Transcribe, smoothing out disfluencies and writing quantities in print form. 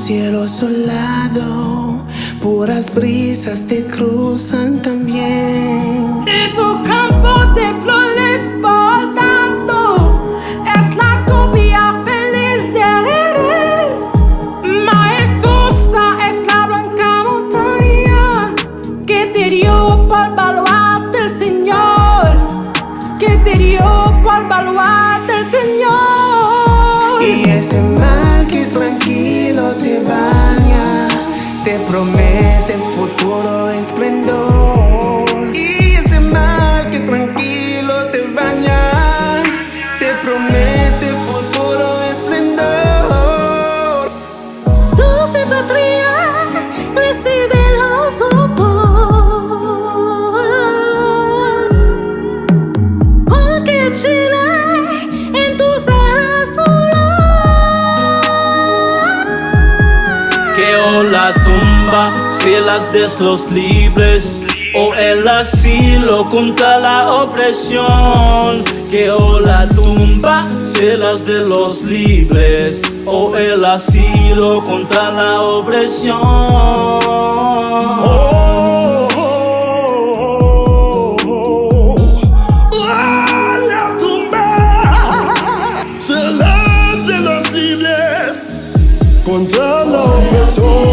cielo solado, puras brisas te cruzan también. Y tu campo de flores, por tanto, es la copia feliz del Edén. Majestuosa es la blanca montaña que te dio por baluarte el Señor, que te dio por baluarte el Señor. Y ese mar que tranquilo te baña, te promete futuro esplendor. Y ese mar que tranquilo te baña, te promete futuro esplendor. Dulce patria, recibe los sopor, porque Chile en tu será solo. Que o la tumba cielas de los libres, o el asilo contra la opresión. Que o la tumba cielas de los libres, o el asilo contra la opresión. La tumba, celas de los libres contra la opresión.